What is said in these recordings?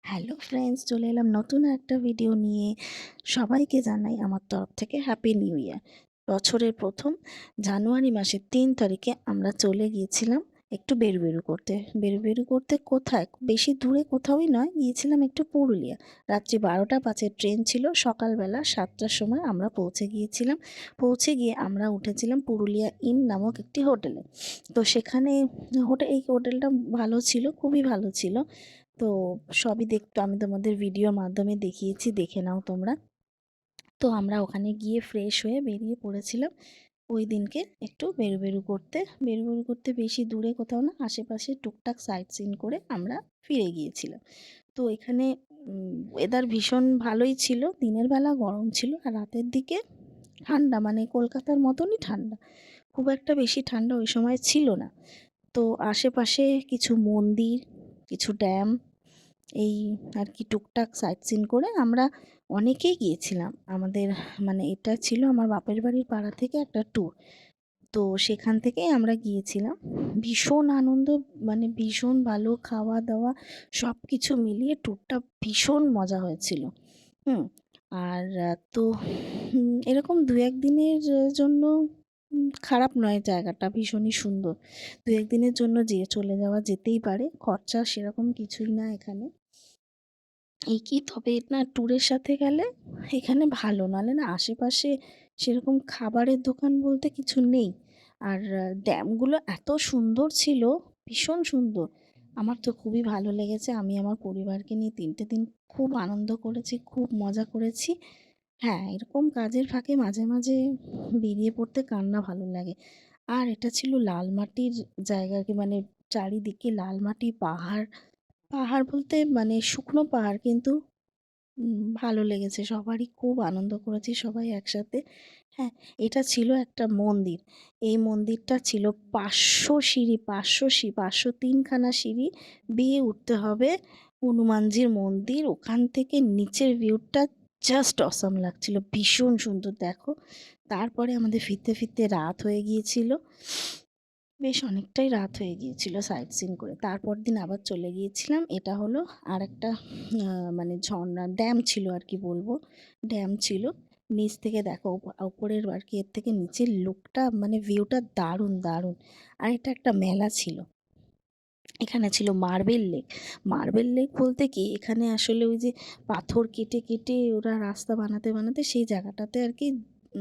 Hello friends, চলে এলাম নতুন একটা ভিডিও নিয়ে। সবাইকে জানাই আমার তরফ থেকে হ্যাপি নিউ ইয়ার। বছরের প্রথম জানুয়ারি মাসের ৩ তারিখে আমরা চলে গিয়েছিলাম একটু বেরু করতে। বেরু করতে কোথায়? বেশি দূরে কোথাওই নয়, গিয়েছিলাম একটু পুরুলিয়া। রাত্রি ১২টা ৫-এর ট্রেন ছিল, সকালবেলা ৭টার সময় আমরা পৌঁছে গিয়েছিলাম। পৌঁছে গিয়ে আমরা উঠেছিলাম পুরুলিয়া ইন নামক একটি হোটেলে। তো সেখানে এই হোটেলটা ভালো ছিল, খুবই ভালো ছিল। তো সবই দেখতো, আমি তোমাদের ভিডিওর মাধ্যমে দেখিয়েছি, দেখে নাও তোমরা। তো আমরা ওখানে গিয়ে ফ্রেশ হয়ে বেরিয়ে পড়েছিলাম ওই দিনকে একটু বেরু করতে বেশি দূরে কোথাও না, আশেপাশে টুকটাক সাইট সিন করে আমরা ফিরে গিয়েছিলাম। তো এখানে ওয়েদার ভীষণ ভালোই ছিল, দিনের বেলা গরম ছিল আর রাতের দিকে ঠান্ডা, মানে কলকাতার মতনই ঠান্ডা। খুব একটা বেশি ঠান্ডা ওই সময় ছিল না। তো আশেপাশে কিছু মন্দির, কিছু ড্যাম, এই আর কি টুকটাক সাইট সিন করে আমরা অনেকেই গিয়েছিলাম। আমাদের মানে এটা ছিল আমার বাপের বাড়ির পাড়া থেকে একটা ট্যুর। তো সেখান থেকেই আমরা গিয়েছিলাম। ভীষণ আনন্দ, মানে ভীষণ ভালো খাওয়া দাওয়া সব কিছু মিলিয়ে ট্যুরটা ভীষণ মজা হয়েছিল। হুম। আর তো এরকম ২-১ দিনের জন্য খারাপ নয়, জায়গাটা ভীষণই সুন্দর। ২-১ দিনের জন্য চলে যাওয়া যেতেই পারে, খরচা সেরকম কিছুই না এখানে। এই কি, তবে না ট্যুরের সাথে গেলে এখানে ভালো, নাহলে না আশেপাশে সেরকম খাবারের দোকান বলতে কিছু নেই। আর ড্যামগুলো এত সুন্দর ছিল, ভীষণ সুন্দর। আমার তো খুবই ভালো লেগেছে। আমি আমার পরিবারকে নিয়ে ৩টে দিন খুব আনন্দ করেছি, খুব মজা করেছি। হ্যাঁ, এরকম কাজের ফাঁকে মাঝে মাঝে বেরিয়ে পড়তে কার না ভালো লাগে। আর এটা ছিল লাল মাটির জায়গা, কি মানে চারিদিকে লাল মাটি, পাহাড়। পাহাড় বলতে মানে শুকনো পাহাড়, কিন্তু ভালো লেগেছে, সবারই খুব আনন্দ করেছি সবাই একসাথে। হ্যাঁ, এটা ছিল একটা মন্দির। এই মন্দিরটা ছিল ৫০০ সিঁড়ি, ৫০৩ খানা সিঁড়ি বেয়ে উঠতে হবে হনুমানজির মন্দির। ওখান থেকে নিচের ভিউটা জাস্ট অসাম লাগছিল, ভীষণ সুন্দর। দেখো, তারপরে আমাদের ফিরতে ফিরতে রাত হয়ে গিয়েছিল, বেশ অনেকটাই রাত হয়ে গিয়েছিল সাইট সিন করে। তারপর দিন আবার চলে গিয়েছিলাম। এটা হলো আরেকটা মানে ঝর্ণা, ড্যাম ছিল আর কি বলবো, ড্যাম ছিল। নিচ থেকে দেখো, উপরের আর কি এর থেকে নিচের লুকটা, মানে ভিউটা দারুণ দারুণ। আর এটা একটা মেলা ছিল, এখানে ছিল মার্বেল লেক। মার্বেল লেক বলতে কি, এখানে আসলে ওই যে পাথর কেটে কেটে ওরা রাস্তা বানাতে বানাতে সেই জায়গাটাতে আর কি,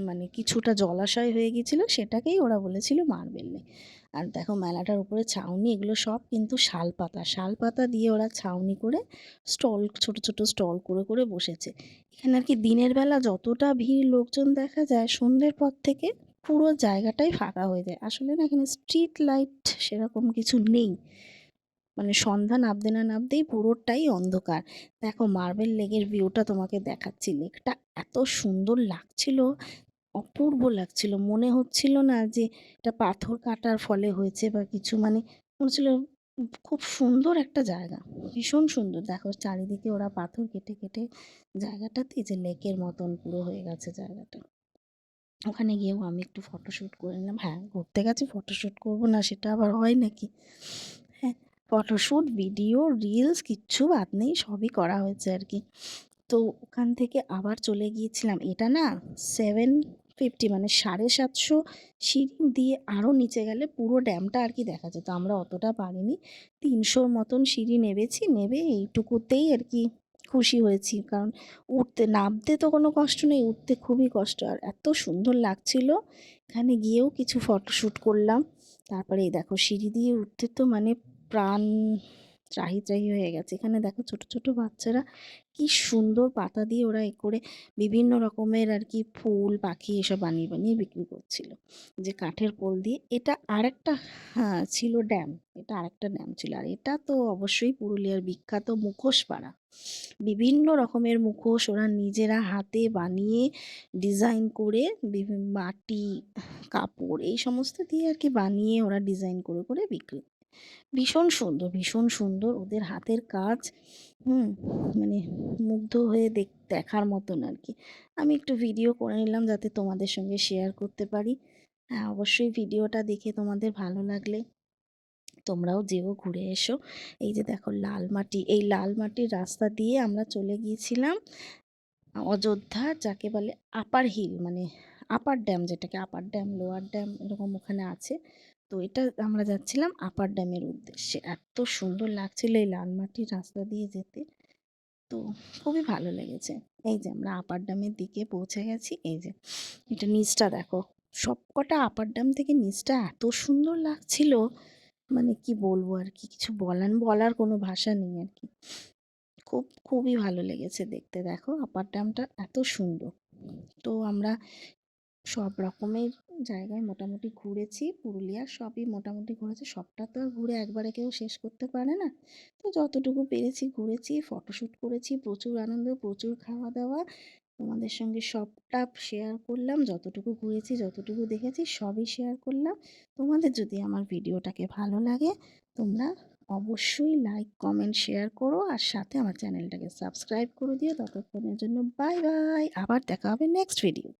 মানে কিছুটা জলাশয় হয়ে গিয়েছিল, সেটাকেই ওরা বলেছিল মার্বেল লেক। আর দেখো মেলাটার উপরে ছাউনি, এগুলো সব কিন্তু শালপাতা, শালপাতা দিয়ে ওরা ছাউনি করে স্টল, ছোট ছোট স্টল করে করে বসেছে। এখানে আর কি দিনের বেলা যতটা ভিড় লোকজন দেখা যায়, সন্ধ্যের পর থেকে পুরো জায়গাটাই ফাঁকা হয়ে যায়। আসলে না এখানে স্ট্রিট লাইট সেরকম কিছু নেই, মানে সন্ধ্যা নামতে না নামতেই পুরোটাই অন্ধকার। দেখো মার্বেল লেকের ভিউটা তোমাকে দেখাচ্ছি, লেকটা এত সুন্দর লাগছিল, অপূর্ব লাগছিল। মনে হচ্ছিল না যে এটা পাথর কাটার ফলে হয়েছে বা কিছু, মানে মনে হচ্ছিল খুব সুন্দর একটা জায়গা, ভীষণ সুন্দর। দেখো চারিদিকে ওরা পাথর কেটে কেটে জায়গাটাতে যে লেকের মতন পুরো হয়ে গেছে জায়গাটা। ওখানে গিয়েও আমি একটু ফটোশ্যুট করে নিলাম। হ্যাঁ, ঘুরতে গেছি, ফটোশ্যুট করবো না সেটা আবার হয় নাকি? হ্যাঁ, ফটোশ্যুট, ভিডিও, রিলস কিচ্ছু বাদ নেই, সবই করা হয়েছে আর কি। তো ওখান থেকে আবার চলে গিয়েছিলাম, এটা না 750, মানে 750 সিঁড়ি দিয়ে আরও নিচে গেলে পুরো ড্যামটা আর কি দেখা যেত। আমরা অতটা পারিনি, ৩০০ মতন সিঁড়ি নেমেছি, নেবে এইটুকুতেই আর কি খুশি হয়েছি। কারণ নামতে তো কোনো কষ্ট নেই, উঠতে খুবই কষ্ট। আর এত সুন্দর লাগছিল, এখানে গিয়েও কিছু ফটোশ্যুট করলাম। তারপরে এই দেখো সিঁড়ি দিয়ে উঠতে তো মানে প্রাণ ত্রাহি ত্রাহি হয়ে গেছে। এখানে দেখো ছোট ছোট বাচ্চারা কি সুন্দর পাতা দিয়ে ওরা এ করে বিভিন্ন রকমের আর কি ফুল পাখি এসব বানিয়ে বানিয়ে বিক্রি করছিল, যে কাঠের পোল দিয়ে। এটা আরেকটা, হ্যাঁ ছিল ড্যাম, এটা আরেকটা ড্যাম ছিল। আর এটা তো অবশ্যই পুরুলিয়ার বিখ্যাত মুখোশ পাড়া। বিভিন্ন রকমের মুখোশ ওরা নিজেরা হাতে বানিয়ে ডিজাইন করে, বিভিন্ন মাটি, কাপড় এই সমস্ত দিয়ে আর কি বানিয়ে ওরা ডিজাইন করে করে বিক্রি। ভীষণ সুন্দর, ভীষণ সুন্দর ওদের হাতের কাজ। হুম, মানে মুগ্ধ হয়ে দেখার মতন আর কি। আমি একটু ভিডিও করে নিলাম যাতে তোমাদের সঙ্গে শেয়ার করতে পারি। হ্যাঁ, অবশ্যই ভিডিওটা দেখে তোমাদের ভালো লাগলে তোমরাও যেও, ঘুরে এসো। এই যে দেখো লাল মাটি, এই লাল মাটির রাস্তা দিয়ে আমরা চলে গিয়েছিলাম অযোধ্যা, যাকে বলে আপার হিল, মানে আপার ড্যাম, যেটাকে আপার ড্যাম লোয়ার ড্যাম এরকম ওখানে আছে। তো এটা আমরা যাচ্ছিলাম আপার ড্যামের উদ্দেশ্যে। এত সুন্দর লাগছিল এই লাল মাটির রাস্তা দিয়ে যেতে, তো খুবই ভালো লেগেছে। এই যে আমরা আপার ড্যামের দিকে পৌঁছে গেছি। এই যে এটা নিচটা দেখো, সবকটা আপার ড্যাম থেকে নিচটা এত সুন্দর লাগছিল, মানে কি বলবো আর কি, কিছু বলার কোনো ভাষা নেই আর কি। খুবই ভালো লেগেছে দেখতে। দেখো আপার ড্যামটা এত সুন্দর। তো আমরা সব রকমের জায়গায় মোটামুটি ঘুরেছি, পুরুলিয়ার সবই মোটামুটি ঘুরেছি। সবটা তো আর ঘুরে একবারে কেউ শেষ করতে পারে না। তো যতটুকু পেরেছি ঘুরেছি, ফটোশ্যুট করেছি, প্রচুর আনন্দ, প্রচুর খাওয়া দাওয়া। তোমাদের সঙ্গে সবটা শেয়ার করলাম, যতটুকু ঘুরেছি, যতটুকু দেখেছি সবই শেয়ার করলাম। তোমাদের যদি আমার ভিডিওটাকে ভালো লাগে, তোমরা অবশ্যই লাইক, কমেন্ট, শেয়ার করো, আর সাথে আমার চ্যানেলটাকে সাবস্ক্রাইব করে দিও। ততক্ষণের জন্য বাই বাই, আবার দেখা হবে নেক্সট ভিডিও।